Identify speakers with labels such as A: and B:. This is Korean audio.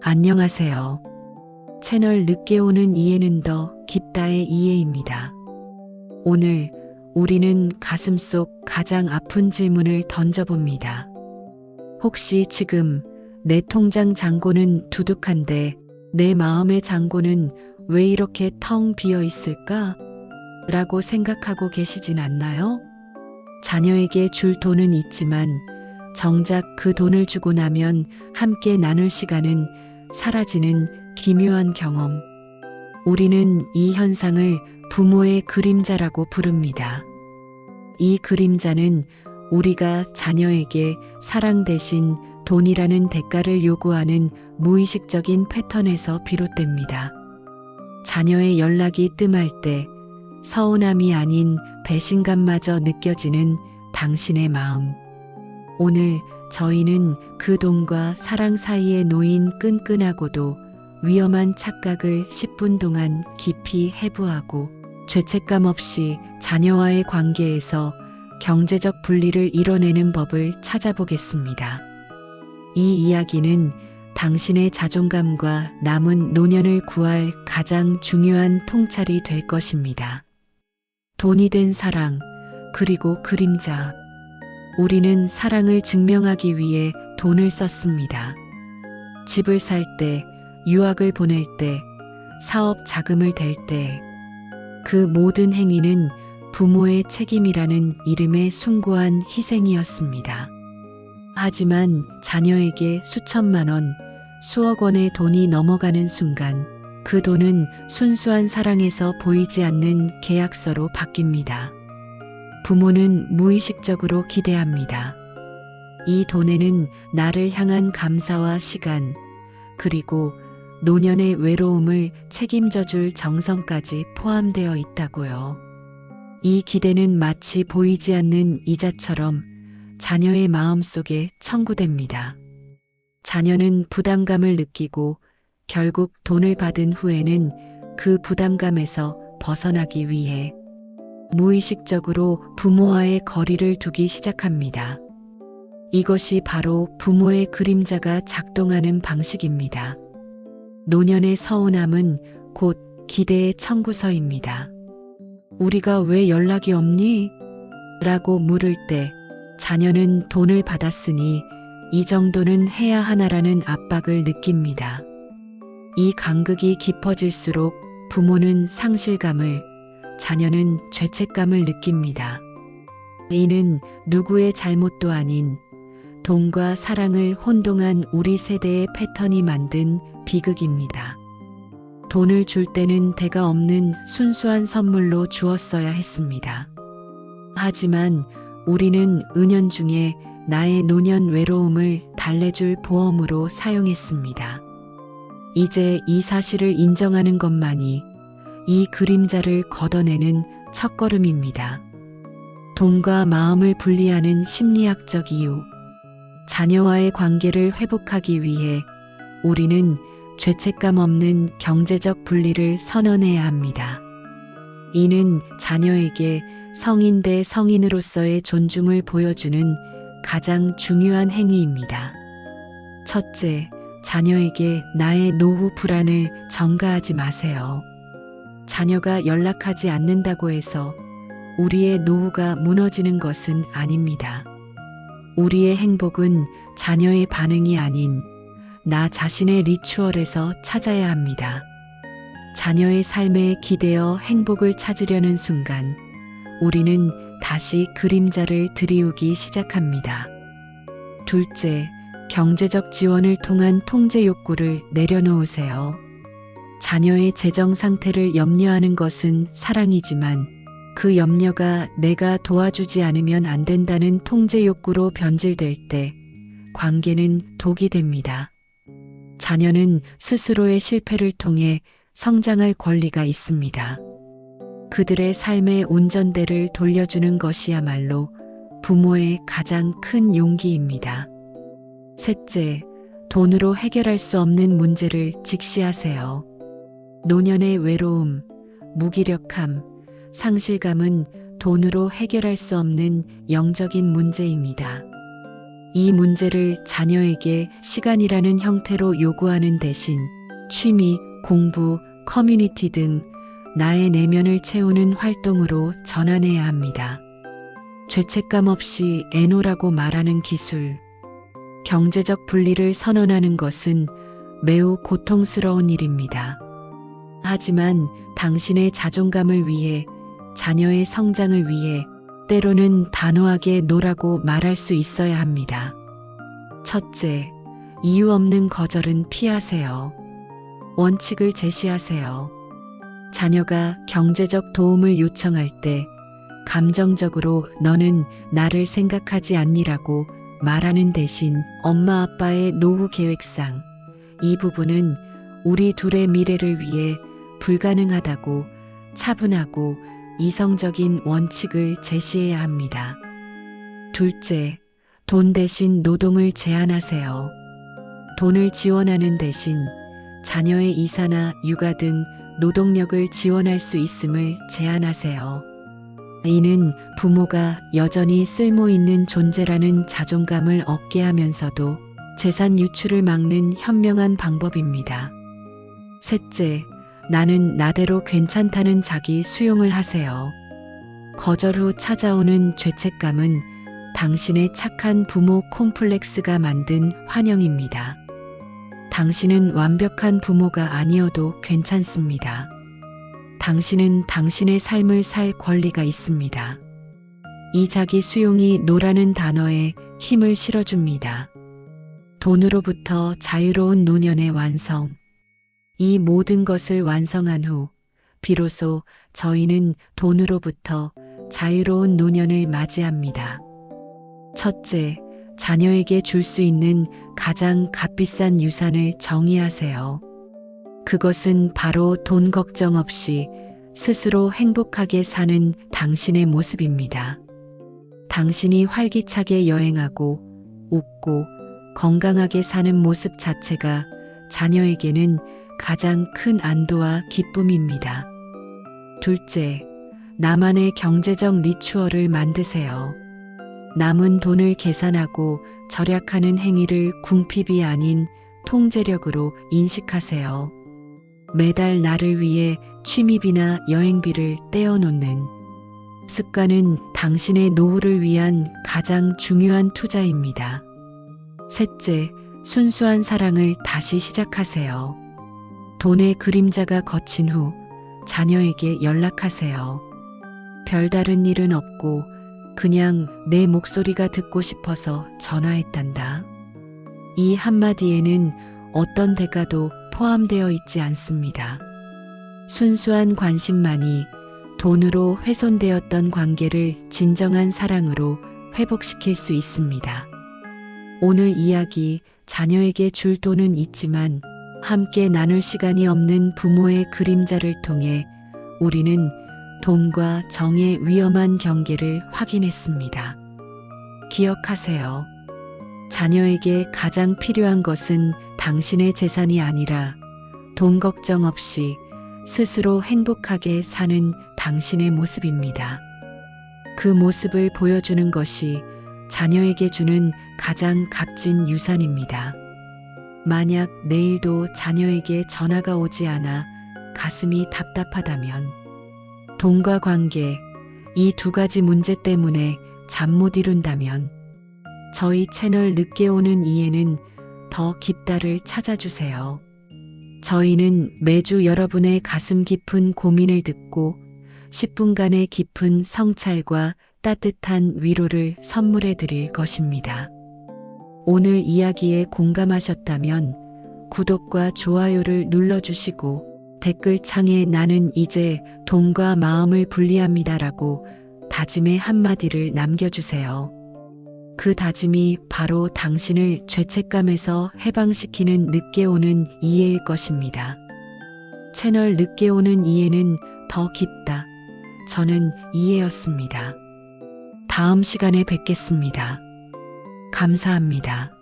A: 안녕하세요. 채널 늦게 오는 이해는 더 깊다의 이해입니다. 오늘 우리는 가슴속 가장 아픈 질문을 던져봅니다. 혹시 지금 내 통장 잔고는 두둑한데 내 마음의 잔고는 왜 이렇게 텅 비어 있을까? 라고 생각하고 계시진 않나요? 자녀에게 줄 돈은 있지만 정작 그 돈을 주고 나면 함께 나눌 시간은 사라지는 기묘한 경험. 우리는 이 현상을 부모의 그림자라고 부릅니다. 이 그림자는 우리가 자녀에게 사랑 대신 돈이라는 대가를 요구하는 무의식적인 패턴에서 비롯됩니다. 자녀의 연락이 뜸할 때 서운함이 아닌 배신감마저 느껴지는 당신의 마음. 오늘 저희는 그 돈과 사랑 사이에 놓인 끈끈하고도 위험한 착각을 10분 동안 깊이 해부하고 죄책감 없이 자녀와의 관계에서 경제적 분리를 이뤄내는 법을 찾아보겠습니다. 이 이야기는 당신의 자존감과 남은 노년을 구할 가장 중요한 통찰이 될 것입니다. 돈이 된 사랑, 그리고 그림자. 우리는 사랑을 증명하기 위해 돈을 썼습니다. 집을 살 때, 유학을 보낼 때, 사업 자금을 댈 때, 그 모든 행위는 부모의 책임이라는 이름의 숭고한 희생이었습니다. 하지만 자녀에게 수천만 원, 수억 원의 돈이 넘어가는 순간 그 돈은 순수한 사랑에서 보이지 않는 계약서로 바뀝니다. 부모는 무의식적으로 기대합니다. 이 돈에는 나를 향한 감사와 시간, 그리고 노년의 외로움을 책임져 줄 정성까지 포함되어 있다고요. 이 기대는 마치 보이지 않는 이자처럼 자녀의 마음속에 청구됩니다. 자녀는 부담감을 느끼고 결국 돈을 받은 후에는 그 부담감에서 벗어나기 위해 무의식적으로 부모와의 거리를 두기 시작합니다. 이것이 바로 부모의 그림자가 작동하는 방식입니다. 노년의 서운함은 곧 기대의 청구서입니다. 우리가 왜 연락이 없니? 라고 물을 때 자녀는 돈을 받았으니 이 정도는 해야 하나라는 압박을 느낍니다. 이 간극이 깊어질수록 부모는 상실감을, 자녀는 죄책감을 느낍니다. 이는 누구의 잘못도 아닌 돈과 사랑을 혼동한 우리 세대의 패턴이 만든 비극입니다. 돈을 줄 때는 대가 없는 순수한 선물로 주었어야 했습니다. 하지만 우리는 은연중에 나의 노년 외로움을 달래줄 보험으로 사용했습니다. 이제 이 사실을 인정하는 것만이 이 그림자를 걷어내는 첫걸음입니다. 돈과 마음을 분리하는 심리학적 이유. 자녀와의 관계를 회복하기 위해 우리는 죄책감 없는 경제적 분리를 선언해야 합니다. 이는 자녀에게 성인 대 성인으로서의 존중을 보여주는 가장 중요한 행위입니다. 첫째, 자녀에게 나의 노후 불안을 전가하지 마세요. 자녀가 연락하지 않는다고 해서 우리의 노후가 무너지는 것은 아닙니다. 우리의 행복은 자녀의 반응이 아닌 나 자신의 리추얼에서 찾아야 합니다. 자녀의 삶에 기대어 행복을 찾으려는 순간 우리는 다시 그림자를 들이우기 시작합니다. 둘째, 경제적 지원을 통한 통제 욕구를 내려놓으세요. 자녀의 재정 상태를 염려하는 것은 사랑이지만 그 염려가 내가 도와주지 않으면 안 된다는 통제 욕구로 변질될 때 관계는 독이 됩니다. 자녀는 스스로의 실패를 통해 성장할 권리가 있습니다. 그들의 삶의 운전대를 돌려주는 것이야말로 부모의 가장 큰 용기입니다. 셋째, 돈으로 해결할 수 없는 문제를 직시하세요. 노년의 외로움, 무기력함, 상실감은 돈으로 해결할 수 없는 영적인 문제입니다. 이 문제를 자녀에게 시간이라는 형태로 요구하는 대신 취미, 공부, 커뮤니티 등 나의 내면을 채우는 활동으로 전환해야 합니다. 죄책감 없이 애노라고 말하는 기술. 경제적 분리를 선언하는 것은 매우 고통스러운 일입니다. 하지만 당신의 자존감을 위해, 자녀의 성장을 위해 때로는 단호하게 노라고 말할 수 있어야 합니다. 첫째, 이유 없는 거절은 피하세요. 원칙을 제시하세요. 자녀가 경제적 도움을 요청할 때 감정적으로 너는 나를 생각하지 않니라고 말하는 대신 엄마 아빠의 노후 계획상 이 부분은 우리 둘의 미래를 위해 불가능하다고 차분하고 이성적인 원칙을 제시해야 합니다. 둘째, 돈 대신 노동을 제한하세요. 돈을 지원하는 대신 자녀의 이사나 육아 등 노동력을 지원할 수 있음을 제한하세요. 이는 부모가 여전히 쓸모 있는 존재라는 자존감을 얻게 하면서도 재산 유출을 막는 현명한 방법입니다. 셋째, 나는 나대로 괜찮다는 자기 수용을 하세요. 거절 후 찾아오는 죄책감은 당신의 착한 부모 콤플렉스가 만든 환영입니다. 당신은 완벽한 부모가 아니어도 괜찮습니다. 당신은 당신의 삶을 살 권리가 있습니다. 이 자기 수용이 노라는 단어에 힘을 실어줍니다. 돈으로부터 자유로운 노년의 완성. 이 모든 것을 완성한 후 비로소 저희는 돈으로부터 자유로운 노년을 맞이합니다. 첫째, 자녀에게 줄 수 있는 가장 값비싼 유산을 정의하세요. 그것은 바로 돈 걱정 없이 스스로 행복하게 사는 당신의 모습입니다. 당신이 활기차게 여행하고 웃고 건강하게 사는 모습 자체가 자녀에게는 가장 큰 안도와 기쁨입니다. 둘째, 나만의 경제적 리추얼을 만드세요. 남은 돈을 계산하고 절약하는 행위를 궁핍이 아닌 통제력으로 인식하세요. 매달 나를 위해 취미비나 여행비를 떼어놓는 습관은 당신의 노후를 위한 가장 중요한 투자입니다. 셋째, 순수한 사랑을 다시 시작하세요. 돈의 그림자가 걷힌 후 자녀에게 연락하세요. 별다른 일은 없고 그냥 내 목소리가 듣고 싶어서 전화했단다. 이 한마디에는 어떤 대가도 포함되어 있지 않습니다. 순수한 관심만이 돈으로 훼손되었던 관계를 진정한 사랑으로 회복시킬 수 있습니다. 오늘 이야기, 자녀에게 줄 돈은 있지만 함께 나눌 시간이 없는 부모의 그림자를 통해 우리는 돈과 정의 위험한 경계를 확인했습니다. 기억하세요. 자녀에게 가장 필요한 것은 당신의 재산이 아니라 돈 걱정 없이 스스로 행복하게 사는 당신의 모습입니다. 그 모습을 보여주는 것이 자녀에게 주는 가장 값진 유산입니다. 만약 내일도 자녀에게 전화가 오지 않아 가슴이 답답하다면 돈과 관계, 이 두 가지 문제 때문에 잠 못 이룬다면 저희 채널 늦게 오는 이해는 더 깊다를 찾아주세요. 저희는 매주 여러분의 가슴 깊은 고민을 듣고 10분간의 깊은 성찰과 따뜻한 위로를 선물해 드릴 것입니다. 오늘 이야기에 공감하셨다면 구독과 좋아요를 눌러주시고 댓글창에 나는 이제 돈과 마음을 분리합니다라고 다짐의 한마디를 남겨주세요. 그 다짐이 바로 당신을 죄책감에서 해방시키는 늦게 오는 이해일 것입니다. 채널 늦게 오는 이해는 더 깊다. 저는 이해였습니다. 다음 시간에 뵙겠습니다. 감사합니다.